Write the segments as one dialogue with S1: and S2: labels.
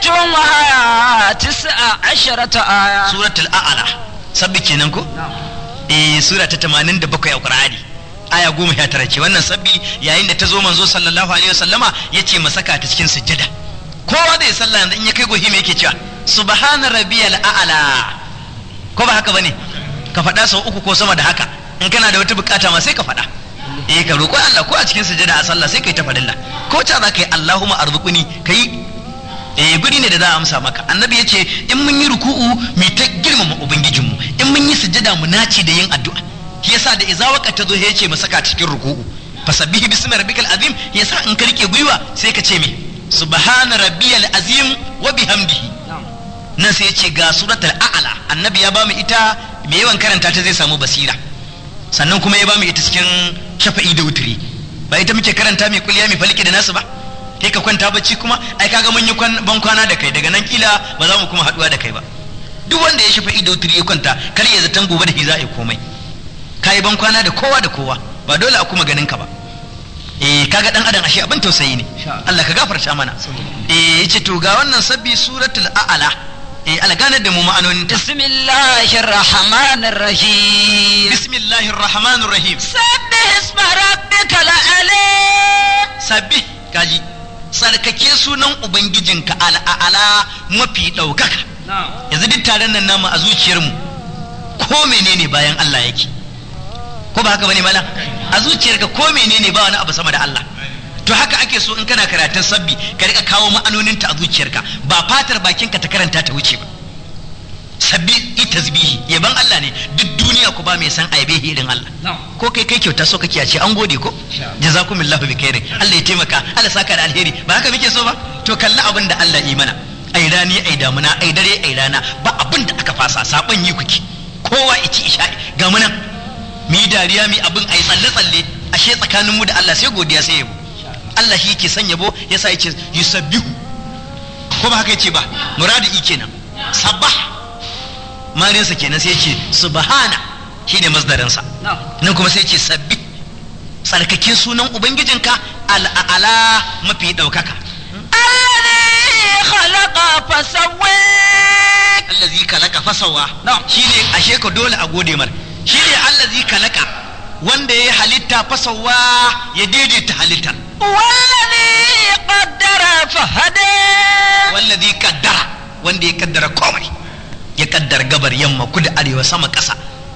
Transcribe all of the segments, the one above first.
S1: وهي 19 آية.
S2: suratul a'la sabbi kenan ko sura ta 87 a Qur'ani aya 19 ce wannan sabbi yayin da ta zo manzo sallallahu alaihi wasallama yace masaka ta cikin sujjada kowa da ya sallah yanzu in ya kai gohi me yake cewa subhana rabbiyal a'la ko ba haka bane ka faɗa sau uku ko sama da haka in kana da wata bukata ma sai ka faɗa ka roƙo Allah ko a cikin sujjada a sallah sai kai ta fadilla ko ta za ka yi Allahumma arzuquni kai guri ne da za a amsa maka annabi ya ce in mun yi ruku'u mu ta girmama ubangijinmu in mun yi sujjada mu naci da yin addu'a shi yasa da iza waka ta zo ya ce mu saka cikin ruku'u fasabbihi bismi rabbikal azim yasa in ka rike gwiwa sai ka ce me subhana rabbiyal azim wa bihamdihi nan sai ya ce ga suratul a'la annabi ya ba mu ita me yawan karanta ta zai samu basira sannan kuma ya ba mu ita cikin shafa'i da wutri ba ita muke karanta mai kuliya mai falki da nasu ba kai ka kwanta bacci kuma ai kaga mun yi ban kwana da kai daga nan kila ba za mu kuma haduwa da kai ba duk wanda ya shafa ido turi ya kwanta kar ya zaton gobe da shi za a yi komai kai ban kwana da kowa da kowa ba dole a kuma ganin ka ba kaga dan adam ashe abin tausayi ne Allah ka gafarta mana yace to ga wannan sabbi suratul a'la alganar da mu ma'anonin ta
S1: bismillahir rahmanir rahim
S2: bismillahir rahmanir rahim
S1: sabbih isma rabbikal a'la
S2: sabbih kaji sarkake sunan ubangijinka al'ala mafi ɗaukaka yanzu duk taron nan namu a zuciyarmu ko menene bayan Allah yake ko ba haka bane malam a zuciyarka ko menene ba wani abu sama da Allah to haka ake so in kana karatun sabbi ka rika kawo ma'anoninta a zuciyarka ba fatar bakinka ta karanta ta wuce ba sabbi tasbihi yaban Allah ne duk duniya ku ba mai san aibe irin Allah ko kai kyauta so kake a ce an gode ko jazakumullahu bi khairin Allah ya taimaka Allah saka da alheri ba haka muke so ba to kalli abin da Allah yi mana ai rani ai damuna ai dare ai rana ba abin da aka fasa saban yi kuki kowa ici isha ga muna mi dariya mi abin ai tsalle tsalle ashe tsakanin mu da Allah sai godiya sai yabo Allah shi yake son yabo yasa yace yusabbihu ko ba haka yace ba muradi kenan sabbah marinsa kenan sai ce subhana shine masdarinsa nan kuma sai ce sabbi tsarkake sunan ubangijinka al'ala mafi daukaka allazi khalaqa fasawwa shine ashe ka dole a gode mar shine allazi khalaqa wanda ya halitta fasawwa ya daidaita halittar
S1: wallazi qaddara fahada
S2: wallazi qaddara wanda ya kaddara komai ya kaddara gabar yamma kudu arewa sama ƙasa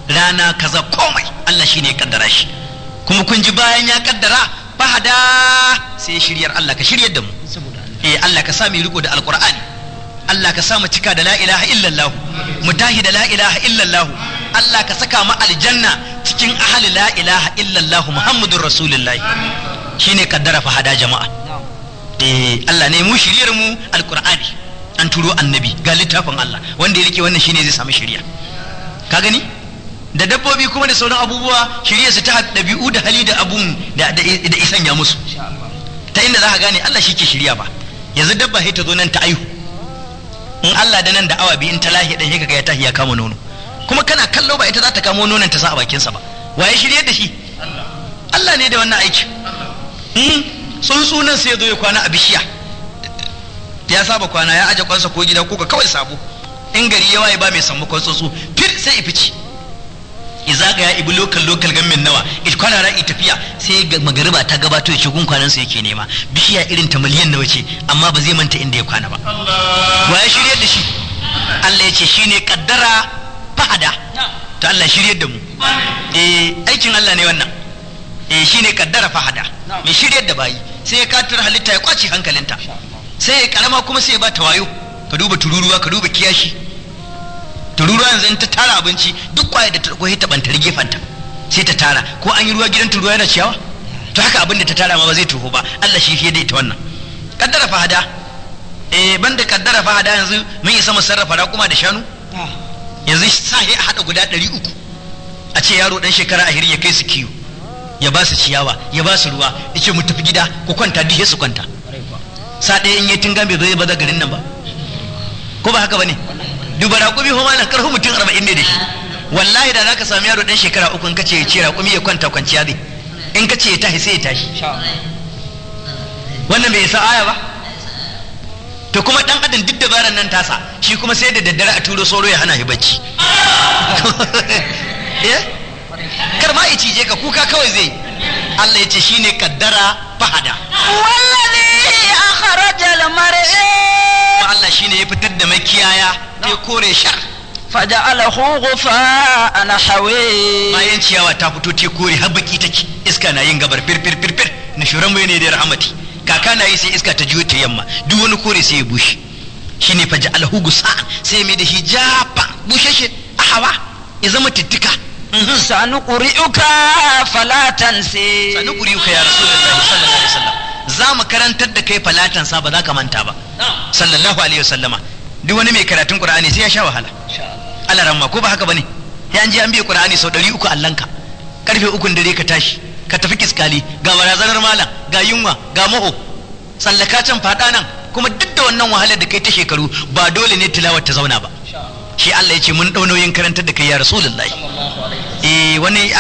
S2: rana kaza komai Allah shine ya kaddara shi kuma kun ji bayan ya kaddara fahada sai shiryar Allah ka shiryar da mu Allah ka sa mu riko da alqur'ani Allah ka sa mu cika da la ilaha illallah mu tahi da la ilaha illallah Allah ka saka mu aljanna cikin ahli la ilaha illallah muhammadur rasulullah shine kaddara fahada jama'a Allah ne mu shiryar mu alqur'ani an turo annabi ga littafin Allah wanda ya rike wannan shine zai samu shiriya ka gani da dabbobi kuma da sauran abubuwa shiriya su ta dabi'u da hali da abun da isan ya musu ta inda za ka gane Allah shi ke shiriya ba yanzu dabba sai ta zo nan ta aihu in Allah da nan da awa biyu in ta lahi dan sai ya tahi ya kama nono kuma kana kallo ba ita za ta kamo nonon ta sa a bakin sa ba waye shiryar da shi Allah ne da wannan aiki tsuntsu nan sai ya zo ya kwana a bishiya ya saba kwana ya aje kwansa ko gida ko kawai sabo in gari ya waye ba mai samu kwan tsuntsu fir sai ifici izaga ya ibi lokal gamin nawa kwana ra'i tafiya sai ga magariba ta gabato ya ce gun kwanan sa yake nema bishiya irin ta miliyan nawa ce amma ba zai manta inda ya kwana ba wa ya shiryar da shi Allah ya ce shine kaddara fahada to Allah shiryar da mu aikin Allah ne wannan shine kaddara fahada mai shiryar da bayi sai ya katar halitta ya kwace hankalinta sai ya karama kuma sai ya ba ta wayo ka duba tururuwa ka duba kiyashi tururuwa yanzu in ta tara abinci duk kwaye da ta koyi ta bantar gefanta sai ta tara ko an yi ruwa gidan tururuwa yana ciyawa to haka abin da ta tara ma ba zai toho ba Allah shi fiye da ita wannan kaddara fahada banda kaddara fahada yanzu mun isa mu sarrafa raƙuma da shanu yanzu sahi a hada guda 300 a ce yaro dan shekara 20 ya kai su kiyo ya ba su ciyawa ya ba su ruwa yace mu tafi gida ku kwanta duk su kwanta sa ɗaya in yi tunga bai zo ya baza garin nan ba ko ba haka bane duba raƙumi ho malam karhu mutum 40 ne da shi wallahi da zaka sami yaro dan shekara 3 in kace ya ce raƙumi ya kwanta kwanciya zai in kace ya tashi sai ya tashi wannan bai isa aya ba to kuma dan adam duk dabaran nan tasa shi kuma sai da daddare a turo sauro ya hana shi bacci kar ma ya cije ka kuka kawai zai. Allah ya ce shine kaddara fahada
S1: wallazi akhrajal mar'a
S2: Allah shine ya fitar da makiyaya ya kore shar
S1: faja'alahu ghufa'an hawi
S2: bayan ciyawa ta fito ta kore har baki take iska na yin gabar fir na shuran mai ne da rahmati kaka na yi sai iska ta juyo ta yamma duk wani kore sai ya bushe shine faja'alahu ghusa'an sai mai da shi jafa bushe a hawa ya zama tittika
S1: sanuqri'uka fala tansi
S2: sanuqri'uka ya rasulullahi sallallahu alaihi wasallam za mu karantar da kai falatan sa ba za ka manta ba sallallahu alaihi wasallama duk wani mai karatun qur'ani sai ya sha wahala Allah ramma ko ba haka bane ya an je an biya qur'ani sau 300 allanka karfe 3 dare ka tashi ka tafi kiskali ga barazanar malam ga yunwa ga maho sallaka can fada nan kuma duk da wannan wahalar da kai ta shekaru ba dole ne tilawar ta zauna ba shi Allah ya ce mun dau nauyin karantar da kai ya rasulullahi wani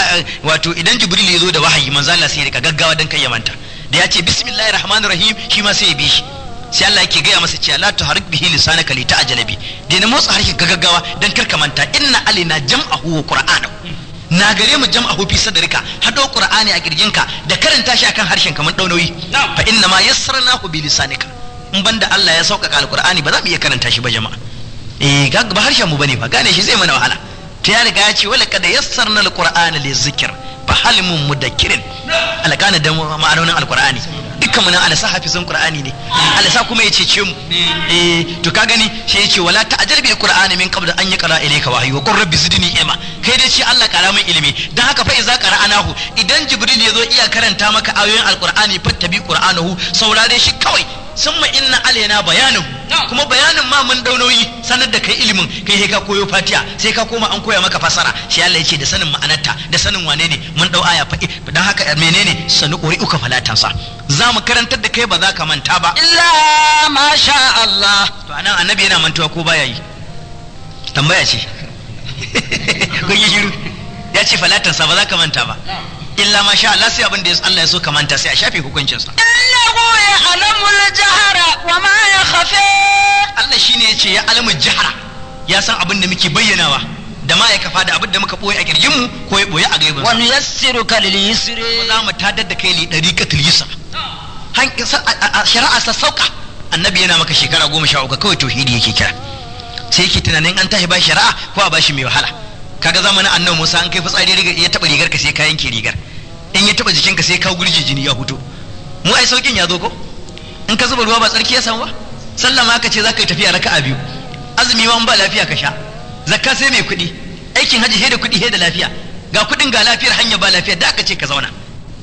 S2: wato idan jibril ya zo da wahayi manzo Allah sai ya rika gaggawa dan kai ya manta da ya ce bismillahir rahmanir rahim shi ma sai ya bi shi sai Allah yake gaya masa cewa la tuharik bihi lisanaka li ta'jalabi dai na motsa harshen ka gaggawa dan kar ka manta inna alaina jam'ahu wa qur'anahu na gare mu jam'ahu fi sadrika hado qur'ani a kirjinka da karanta shi akan harshen ka mun dau nauyi fa inna ma yassarnahu bi lisanika in banda Allah ya sauƙaƙa alqur'ani ba za mu iya karanta shi ba jama'a ba harshen mu bane fa gane shi zai mana wahala ta ya riga ya ce wala kada yassarna alqur'ana lizikr fa hal mun mudakkirin alƙana da ma'anonin alqur'ani dukkan mu nan alasa hafizan qur'ani ne alasa kuma ya cece mu to ka gani shi yace wala ta'jal bil qur'ani min qabl an yaqra ilayka wahyu wa qur rabbi zidni ilma kai dai shi Allah kara min ilimi dan haka fa iza qara'anahu idan jibril ya zo iya karanta maka ayoyin alqur'ani fattabi qur'anahu saurare shi kawai summa inna alaina bayanahu kuma bayanin ma mun daunoyi sanar da kai ilimin kai sai ka koyo fatiha sai ka koma an koya maka fasara shi Allah yace da sanin ma'anarta da sanin wane ne mun dau aya fa dan haka menene sanu quri'uka falatansa za mu karantar da kai ba za ka manta ba
S1: illa ma sha Allah
S2: to anan annabi yana mantuwa ko baya yi tambaya ce kun yi shiru ya ce falatansa ba za ka manta ba illa ma sha Allah sai abin da Allah ya so ka manta sai a shafe hukuncinsa
S1: innahu ya'lamul jahra wa ma yakhfa
S2: Allah shine yace ya alamul jahra ya san abin da muke bayyanawa da ma ya kafa da abin da muka boye a kirjin mu ko ya boye a gaibin
S1: wa nuyassiruka lil yusri
S2: za mu tadar da kai li dariqatul yusra shari'a sa sauka annabi yana maka shekara 13 kawai tauhidi yake kira sai yake tunanin an tashi ba shari'a ko a bashi mai wahala kaga zamanin annabi Musa an kai fitsari ya taba rigar ka sai ka yanke rigar in ya taba jikin ka sai ka gurje jini ya huto mu ai saukin ya zo ko in ka zuba ruwa ba tsarki ya samu ba sallah ma ka ce zaka yi tafiya raka'a biyu azumi ma ba lafiya ka sha zakka sai mai kuɗi aikin haji sai da kuɗi sai da lafiya ga kuɗin ga lafiyar hanya ba lafiya da aka ce ka zauna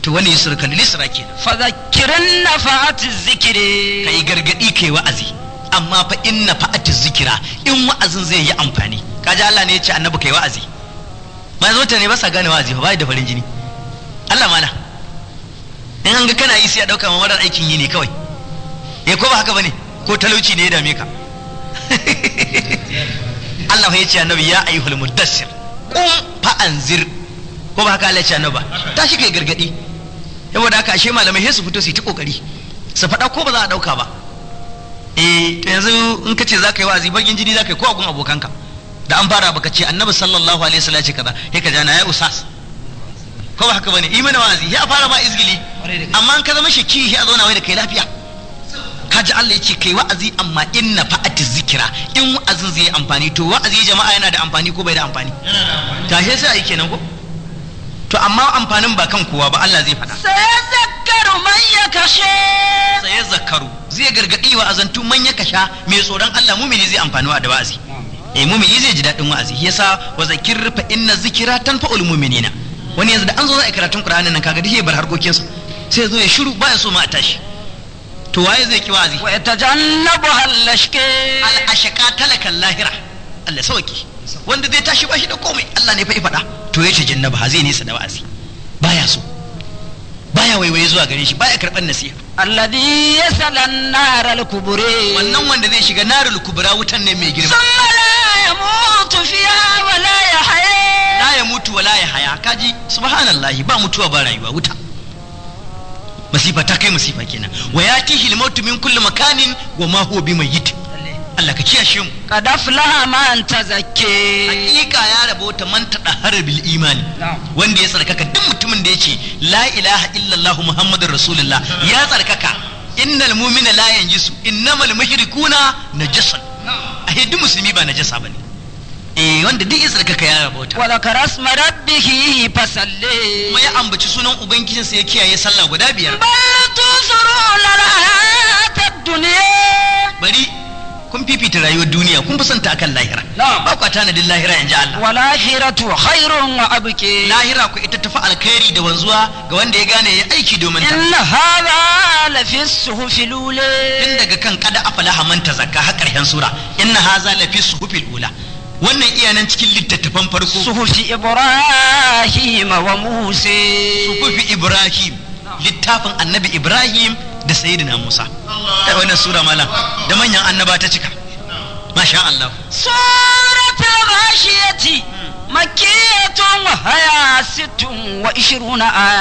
S2: to wani yusur kan lisra kenan
S1: fa zakkirin nafa'atiz zikri
S2: kai gargadi kai wa'azi amma fa inna fa'atiz zikira in wa'azin zai yi amfani kaji Allah ne ya ce annabi kai wa'azi mai zo ta ne ba sa gane wa'azi ba bai da farin jini Allah mana in an ga kana yi sai ya dauka mamarar aikin yi ne kawai ko ba haka bane ko talauci ne ya dame ka Allah ya ce annabi ya ayyuhul muddassir qum fa anzir ko ba haka Allah ya ce annabi tashi kai gargadi saboda haka ashe malamai sai su fito su yi ta kokari su faɗa ko ba za a dauka ba to yanzu in ka ce za ka yi wa'azi bagin jini za ka yi ko a gun abokanka da an fara baka ce annabi sallallahu alaihi wasallam ce kaza sai ka jana ya usas ko ba haka bane yi mana wa'azi ya fara ma izgili amma an ka zama shaki ya zauna wai da kai lafiya kaji Allah ya ce kai wa'azi amma inna fa'ati zikira in wa'azin zai amfani to wa'azi jama'a yana da amfani ko bai da amfani tashe sai ai kenan ko to amma amfanin ba kan kowa ba Allah zai faɗa
S1: sayazakkaru man yakasha
S2: sayazakkaru zai gargadi wa azantu man yakasha mai tsoron Allah mumini zai amfani da wa'azi mumini zai ji dadin wa'azi yasa wa zakir fa inna zikra tanfa'ul mu'minina wani yanzu da an zo za a karatun Qur'anin nan kaga dai bar harkokin sa sai zo ya shiru baya so ma a tashi to waye zai ki wa'azi
S1: wa yatajannabuha al-ashqa
S2: al-ashqa talakan lahira Allah sauki wanda zai tashi ba shi da komai Allah ne fa ya faɗa to ya tajannaba zai nisa da wa'azi baya so baya waiwaye zuwa gare shi baya karban nasiha
S1: alladhi yasala an-nar al-kubra
S2: wannan wanda zai shiga narul kubra wutan ne mai girma
S1: thumma la yamutu fiha wa la yahya
S2: la yamutu wa la yahya kaji subhanallahi ba mutuwa ba rayuwa wuta masifa ta kai masifa kenan. Wa yatihi al-mautu min kulli makanin wa ma huwa bimayyit. Allah ka kiyashe mu.
S1: qad aflaha man tazakki.
S2: Hakika ya rabota man tadahhara bil imani, wanda ya tsarkaka. Duk mutumin da yace la ilaha illallah muhammadur rasulullah ya tsarkaka. Innal mu'mina la yanjisu innamal mushrikuna najasun. Duk musulmi ba najasa bane. Wanda duk ya tsarkaka ya rabota.
S1: wa zakara asma rabbih fasalli.
S2: Kuma ya ambaci sunan ubangijinsa ya kiyaye sallah guda 5.
S1: bal tusiruna al-hayatad dunya.
S2: Bari kun fifita rayuwar duniya, kun fi santa akan lahira. Ba ku tanadin lahira in ji Allah.
S1: wal akhiratu khairun wa abki.
S2: Lahira ku ita tafi alkhairi da wanzuwa ga wanda ya gane ya aiki domin ta.
S1: inna hadha la fi suhufil ula.
S2: Tun daga kan kada afalaha man tazakka har karshen sura. Inna hadha la fi suhufil ula. Wannan iyanan cikin littattafan farko.
S1: suhufi Ibrahim wa Musa.
S2: Suhufi Ibrahim, littafin annabi Ibrahim da sayyidina Musa. Ta wannan sura malam da manyan annaba ta cika. Masha Allah.
S1: Suratul Ghashiyati makkiyatun wa haya 26 aya.